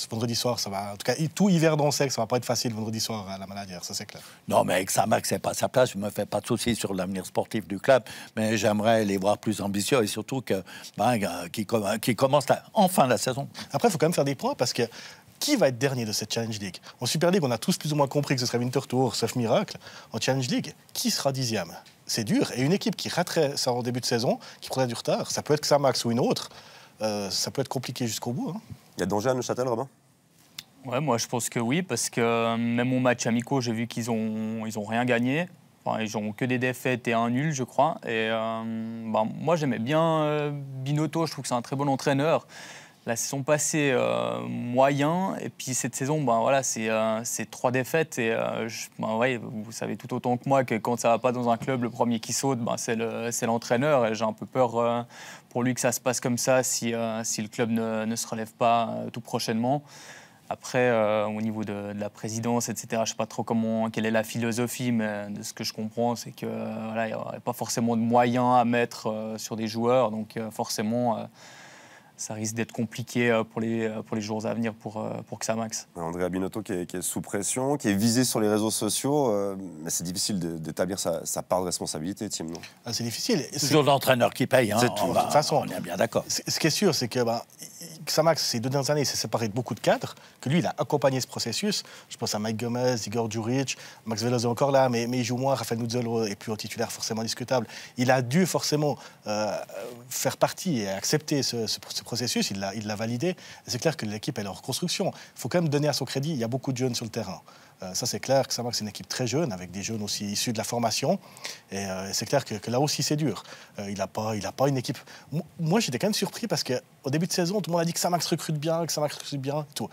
vendredi soir, ça va... En tout cas, tout Yverdon sait que ça va pas être facile vendredi soir à la Maladière, ça c'est clair. Non, mais Xamax, c'est pas sa place. Je me fais pas de soucis sur l'avenir sportif du club, mais j'aimerais les voir plus ambitieux et surtout qu'ils commencent enfin la saison. Après, il faut quand même faire des points parce que qui va être dernier de cette Challenge League? En Super League, on a tous plus ou moins compris que ce serait Winterthur, sauf miracle. En Challenge League, qui sera 10e? C'est dur. Et une équipe qui raterait ça en début de saison, qui prendrait du retard, ça peut être Xamax ou une autre, ça peut être compliqué jusqu'au bout. Il y a danger à Neuchâtel, Robin? Ouais, moi je pense que oui, parce que même au match amicaux, j'ai vu qu'ils ont rien gagné. Enfin, ils n'ont que des défaites et un nul, je crois. Et moi j'aimais bien Binotto, je trouve que c'est un très bon entraîneur. La saison passée, moyen. Et puis cette saison, voilà, c'est 3 défaites. Et ouais, vous savez tout autant que moi que quand ça ne va pas dans un club, le premier qui saute, c'est l'entraîneur. Et j'ai un peu peur pour lui que ça se passe comme ça si le club ne se relève pas tout prochainement. Après, au niveau de la présidence, etc., je ne sais pas trop quelle est la philosophie, mais de ce que je comprends, c'est qu'il voilà, n'y aurait pas forcément de moyens à mettre sur des joueurs. Donc forcément... ça risque d'être compliqué pour les jours à venir pour Xamax. Andrea Binotto qui est sous pression, qui est visé sur les réseaux sociaux, mais c'est difficile d'établir sa part de responsabilité, Tim, non? C'est difficile. C'est toujours l'entraîneur qui paye. De toute façon, on est bien d'accord. Ce qui est sûr, c'est que Xamax, ces 2 dernières années, s'est séparé de beaucoup de cadres, que lui, il a accompagné ce processus. Je pense à Mike Gomez, Igor Djuric, Max Veloz est encore là, mais il joue moins. Raphaël Nuzzolo est plus un titulaire forcément discutable. Il a dû forcément faire partie et accepter ce processus. Il l'a validé. C'est clair que l'équipe est en reconstruction. Il faut quand même donner à son crédit. Il y a beaucoup de jeunes sur le terrain. Ça, c'est clair que Xamax, c'est une équipe très jeune, avec des jeunes aussi issus de la formation. Et c'est clair que là aussi, c'est dur. Il n'a pas une équipe... Moi, j'étais quand même surpris parce qu'au début de saison, tout le monde a dit que Xamax recrute bien, tout.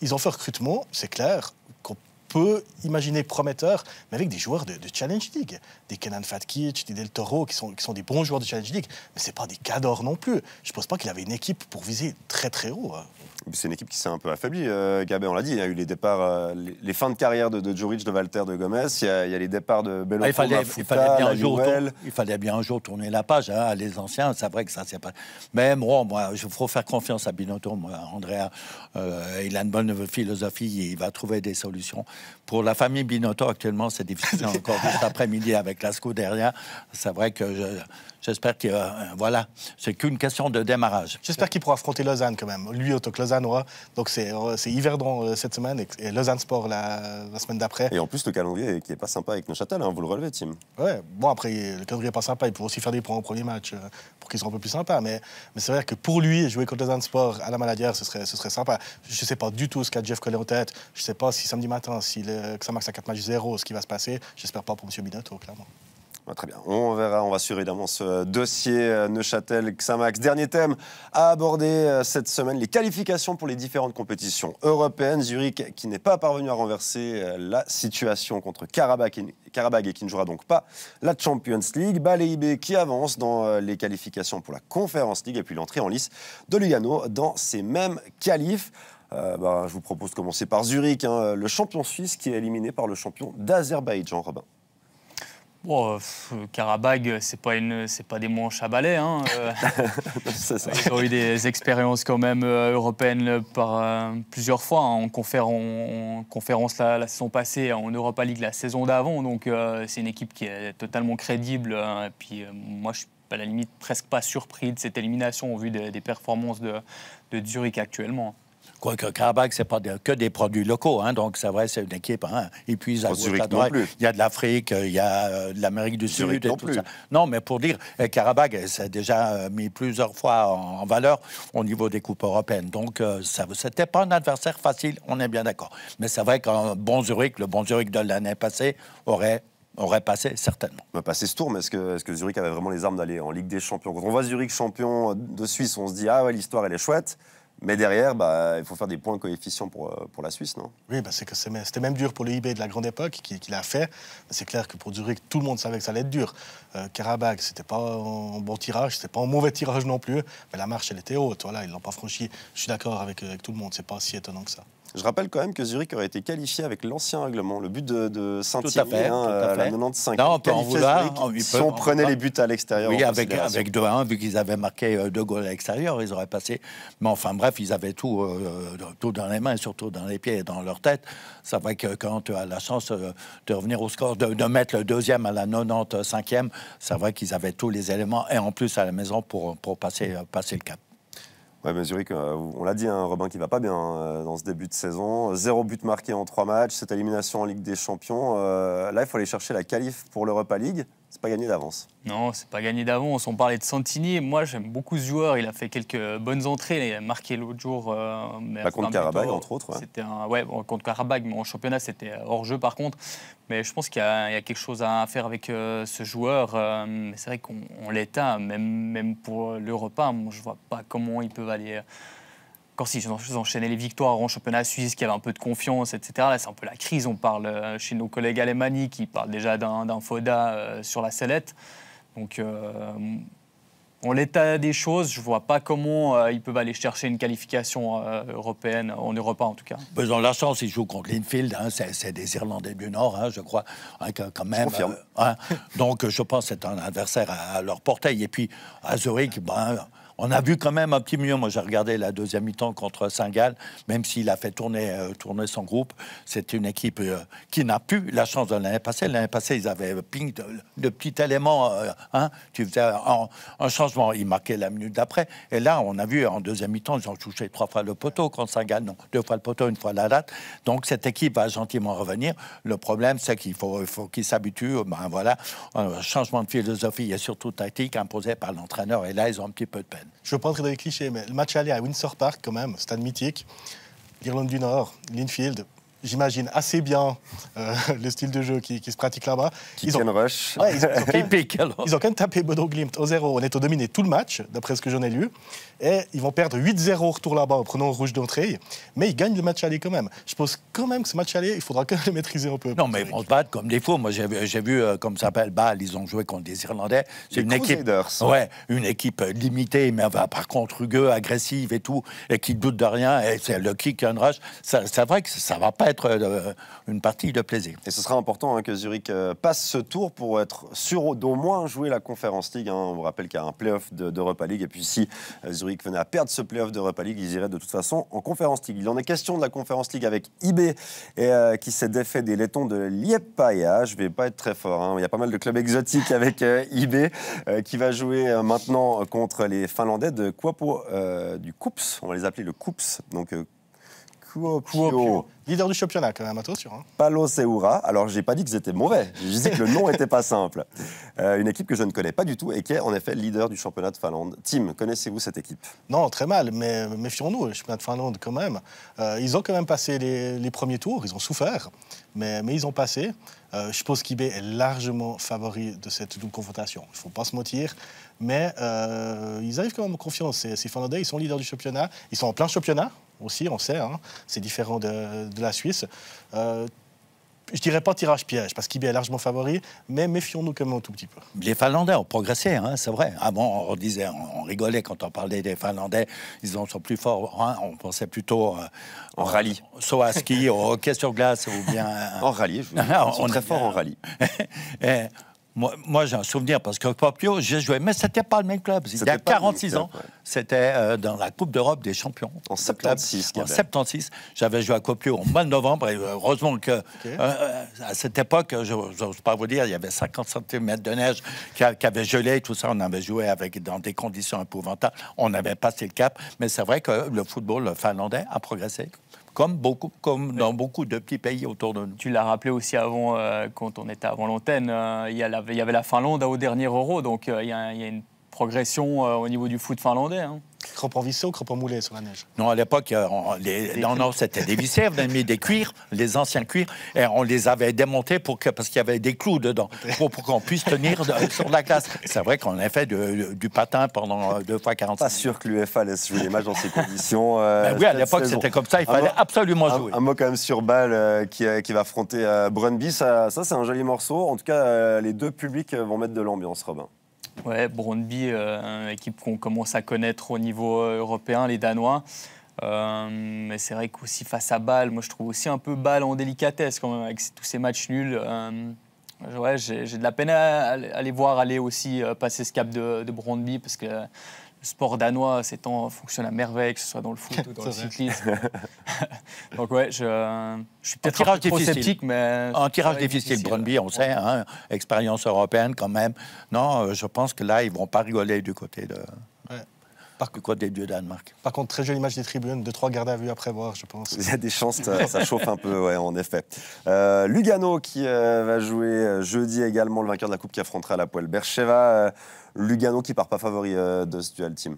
Ils ont fait recrutement, c'est clair, qu'on peut imaginer prometteur, mais avec des joueurs de Challenge League. Des Kenan Fatkic, des Del Toro, qui sont des bons joueurs de Challenge League. Mais ce n'est pas des cadors non plus. Je ne pense pas qu'il avait une équipe pour viser très, très haut. C'est une équipe qui s'est un peu affaiblie, Gabé, on l'a dit. Il y a eu les départs, les fins de carrière de Djuric, de Walter, de Gomez. Il y a les départs de Bello, il fallait bien un jour tourner la page. Hein, les anciens, c'est vrai que ça c'est pas. Mais moi, il faut faire confiance à Binotto. Moi, Andrea, il a une bonne philosophie et il va trouver des solutions. Pour la famille Binotto, actuellement, c'est difficile encore cet après-midi avec la Scuderia. C'est vrai que j'espère que voilà, c'est qu'une question de démarrage. J'espère qu'il pourra affronter Lausanne quand même. Lui, autant que Lausannois. Donc c'est Yverdon cette semaine et Lausanne Sport la semaine d'après. Et en plus, le calendrier qui n'est pas sympa avec Neuchâtel, hein, vous le relevez, Tim. Ouais, bon après, le calendrier n'est pas sympa. Il pourrait aussi faire des points au premier match pour qu'ils soient un peu plus sympas. Mais c'est vrai que pour lui, jouer contre Lausanne Sport à la Maladière, ce serait sympa. Je ne sais pas du tout ce qu'a Jeff Collet en tête. Je ne sais pas si samedi matin, si Xamax a 4 matchs 0, ce qui va se passer. J'espère pas pour M. Binotto, clairement. Très bien, on verra, on va suivre évidemment ce dossier Neuchâtel-Xamax. Dernier thème à aborder cette semaine, les qualifications pour les différentes compétitions européennes. Zurich qui n'est pas parvenu à renverser la situation contre Karabag et qui ne jouera donc pas la Champions League. Bale qui avance dans les qualifications pour la Conference League et puis l'entrée en lice de Lugano dans ces mêmes qualifs. Je vous propose de commencer par Zurich, hein, le champion suisse qui est éliminé par le champion d'Azerbaïdjan, Robin. Bon, Karabag, c'est pas des manches à balai. Hein. Ils ont eu des expériences quand même européennes par plusieurs fois, hein, en conférence la saison passée, en Europa League la saison d'avant. Donc c'est une équipe qui est totalement crédible. Et puis moi, je suis à la limite presque pas surpris de cette élimination au vu des performances de Zurich actuellement. Quoique Karabag, ce n'est pas que des produits locaux. Hein, donc, c'est vrai, c'est une équipe. Hein, et puis, Zurich non plus. Il y a de l'Afrique, il y a de l'Amérique du Sud et tout ça. Non, mais pour dire, Karabag s'est déjà mis plusieurs fois en valeur au niveau des coupes européennes. Donc, ce n'était pas un adversaire facile, on est bien d'accord. Mais c'est vrai qu'un bon Zurich, le bon Zurich de l'année passée, aurait passé certainement. On va passer ce tour, mais est-ce que Zurich avait vraiment les armes d'aller en Ligue des Champions? Quand on voit Zurich champion de Suisse, on se dit « Ah ouais, l'histoire, elle est chouette ». Mais derrière, il faut faire des points coefficients pour la Suisse, non? Oui, c'était même dur pour le IB de la grande époque qui l'a fait. C'est clair que pour Zurich, tout le monde savait que ça allait être dur. Karabag, c'était pas un bon tirage, c'était pas un mauvais tirage non plus, mais la marche, elle était haute. Voilà, ils l'ont pas franchi. Je suis d'accord avec tout le monde, c'est pas si étonnant que ça. Je rappelle quand même que Zurich aurait été qualifié avec l'ancien règlement, le but de Saint-Thierry à la 95e. Non, on peut en vouloir. Si on prenait les buts à l'extérieur. Oui, avec 2-1, vu qu'ils avaient marqué 2 goals à l'extérieur, ils auraient passé. Mais enfin, bref, ils avaient tout dans les mains, et surtout dans les pieds et dans leur tête. C'est vrai que quand tu as la chance de revenir au score, de mettre le deuxième à la 95e, c'est vrai qu'ils avaient tous les éléments, et en plus à la maison pour passer le cap. Ouais, mais Zurich, on l'a dit, hein, Robin qui va pas bien dans ce début de saison. 0 but marqué en 3 matchs, cette élimination en Ligue des Champions. Là, il faut aller chercher la qualif pour l'Europa League. C'est pas gagné d'avance. Non, c'est pas gagné d'avance. On parlait de Santini. Moi, j'aime beaucoup ce joueur. Il a fait quelques bonnes entrées. Il a marqué l'autre jour. Contre Karabag, entre autres. Ouais. C'était contre Karabag, mais en championnat, c'était hors jeu par contre. Mais je pense qu'il y a quelque chose à faire avec ce joueur. C'est vrai qu'on l'état, même pour l'Europa. Moi, je vois pas comment ils peuvent aller. Quand ils enchaînaient les victoires en championnat suisse, qu'il y avait un peu de confiance, etc. Là, c'est un peu la crise. On parle chez nos collègues alémaniques qui parlent déjà d'un FODA sur la sellette. Donc, en l'état des choses, je ne vois pas comment ils peuvent aller chercher une qualification européenne, en Europa en tout cas. Ils ont la chance, ils jouent contre Linfield, hein, c'est des Irlandais du Nord, hein, je crois, hein, quand même. Donc, je pense que c'est un adversaire à leur portée. Et puis, à Zurich, on a vu quand même un petit mieux. Moi, j'ai regardé la deuxième mi-temps contre Saint-Gall, même s'il a fait tourner son groupe. C'est une équipe qui n'a plus la chance de l'année passée. L'année passée, ils avaient ping de petits éléments. Tu faisais un changement, ils marquaient la minute d'après. Et là, on a vu en deuxième mi-temps, ils ont touché 3 fois le poteau contre Saint-Gall. Non, 2 fois le poteau, 1 fois la date. Donc, cette équipe va gentiment revenir. Le problème, c'est qu'il faut qu'ils s'habituent. Un changement de philosophie et surtout tactique imposé par l'entraîneur. Et là, ils ont un petit peu de peine. Je ne veux pas entrer dans les clichés, mais le match aller à Windsor Park, quand même, stade mythique, l'Irlande du Nord, Linfield, j'imagine assez bien le style de jeu qui se pratique là-bas. Kick and rush. Ouais, ils ont quand même tapé Bodo Glimt au 0 en étant dominé tout le match, d'après ce que j'en ai lu. Et ils vont perdre 8-0 au retour là-bas en prenant le rouge d'entrée. Mais ils gagnent le match aller quand même. Je pense quand même que ce match aller, il faudra quand même le maîtriser un peu. Non, mais ils vont se battre comme des fous. Moi, j'ai vu, comme ça s'appelle, Bâle, ils ont joué contre des Irlandais. C'est une équipe, une équipe limitée, mais par contre rugueux, agressive et tout, et qui ne doute de rien. Et c'est le kick and rush. C'est vrai que ça ne va pas être une partie de plaisir. Et ce sera important que Zurich passe ce tour pour être sûr d'au moins jouer la Conference League. On vous rappelle qu'il y a un play-off d'Europa League. Et puis si Zurich venait à perdre ce play-off d'Europa League, ils iraient de toute façon en Conference League. Il en est question de la Conference League avec IB qui s'est défait des Lettons de Liepāja. Je ne vais pas être très fort. Il y a pas mal de clubs exotiques avec IB qui va jouer maintenant contre les Finlandais de Kuopio, du KuPS. On va les appeler le KuPS. Donc Kuopio. Leader du championnat quand même, attention. Palloseura. Alors, j'ai pas dit que c'était mauvais. Je disais que le nom n'était pas simple. Une équipe que je ne connais pas du tout et qui est en effet leader du championnat de Finlande. Tim, connaissez-vous cette équipe? Non, très mal, mais méfions-nous, le championnat de Finlande quand même. Ils ont quand même passé les premiers tours, ils ont souffert, mais ils ont passé. Je pense qu'IB est largement favori de cette double confrontation. Il ne faut pas se mentir, mais ils arrivent quand même en confiance. Ces Finlandais, ils sont leaders du championnat. Ils sont en plein championnat aussi, on sait. C'est différent de la Suisse. Je dirais pas tirage piège, parce qu'IB est largement favori, mais méfions-nous quand même un tout petit peu. Les Finlandais ont progressé, c'est vrai. Avant, on rigolait quand on parlait des Finlandais. Ils sont plus forts. On pensait plutôt en rallye. Soit à ski, au hockey sur glace, ou bien... en rallye, je vous dis. Ils sont très forts en rallye. Moi, j'ai un souvenir, parce que Kuopio, j'ai joué, mais c'était pas le même club. Il y a 46 ans. Ouais. C'était dans la Coupe d'Europe des champions. En 76. En 76. J'avais joué à Kuopio au mois de novembre. Et heureusement que, à cette époque, je n'ose pas vous dire, il y avait 50 cm de neige qui avait gelé. Tout ça, on avait joué dans des conditions épouvantables. On avait passé le cap. Mais c'est vrai que le football finlandais a progressé. Comme dans beaucoup de petits pays autour de nous. Tu l'as rappelé aussi avant, quand on était avant l'antenne, il y avait la Finlande au dernier Euro, donc il y a une progression au niveau du foot finlandais. Crampons vissés ou crampons moulés sur la neige? Non, à l'époque, c'était des vissés, on avait mis des cuirs, les anciens cuirs, et on les avait démontés parce qu'il y avait des clous dedans, pour qu'on puisse tenir sur la glace. C'est vrai qu'on a fait du patin pendant 2 fois 45 minutes. Pas sûr que l'UEFA laisse jouer les matchs dans ces conditions. Oui, à l'époque, c'était comme ça, il fallait absolument jouer. Un mot quand même sur Bâle qui va affronter Brøndby. Ça c'est un joli morceau. En tout cas, les deux publics vont mettre de l'ambiance, Robin. Ouais, Brøndby, une équipe qu'on commence à connaître au niveau européen, les Danois. Mais c'est vrai qu'aussi face à Bâle, moi je trouve aussi un peu Bâle en délicatesse quand même, avec tous ces matchs nuls. Ouais, j'ai de la peine à les voir aller aussi passer ce cap de Brøndby, parce que le sport danois, ces temps, fonctionne à merveille, que ce soit dans le foot ou dans le cyclisme. Donc ouais, je suis peut-être un peu trop sceptique, mais... Un tirage difficile, Brøndby, on sait, expérience européenne quand même. Non, je pense que là, ils ne vont pas rigoler du côté du Danemark. Par contre, très joli match des tribunes, 2-3 gardes à vue à prévoir, je pense. Il y a des chances, ça chauffe un peu, ouais, en effet. Lugano qui va jouer jeudi également, le vainqueur de la Coupe qui affrontera la Poel Beersheva. Lugano qui part pas favori de ce duel, Team.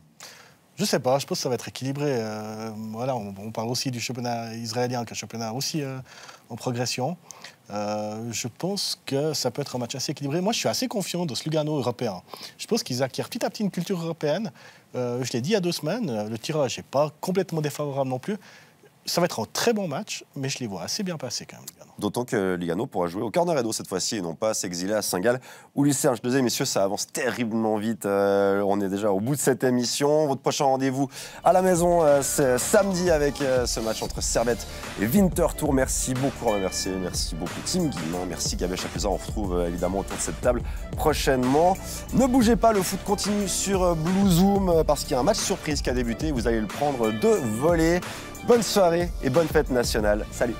Je sais pas, je pense que ça va être équilibré. Voilà, on parle aussi du championnat israélien, qui est un championnat aussi en progression. Je pense que ça peut être un match assez équilibré. Moi, je suis assez confiant dans ce Lugano européen. Je pense qu'ils acquièrent petit à petit une culture européenne. Je l'ai dit il y a 2 semaines, le tirage n'est pas complètement défavorable non plus. Ça va être un très bon match, mais je les vois assez bien passer quand même, Lugano. D'autant que Lugano pourra jouer au Corneredo cette fois-ci et non pas s'exiler à Saint-Gall ou Lucerne. Je disais, messieurs, ça avance terriblement vite. On est déjà au bout de cette émission. Votre prochain rendez-vous à la maison, c'est samedi avec ce match entre Servette et Winterthur. Merci beaucoup, Romain Mercier. Merci beaucoup, Tim Guillemin. Merci, Gabriel Chapuzin. On retrouve évidemment autour de cette table prochainement. Ne bougez pas, le foot continue sur Blue Zoom parce qu'il y a un match surprise qui a débuté. Vous allez le prendre de volée. Bonne soirée et bonne fête nationale. Salut!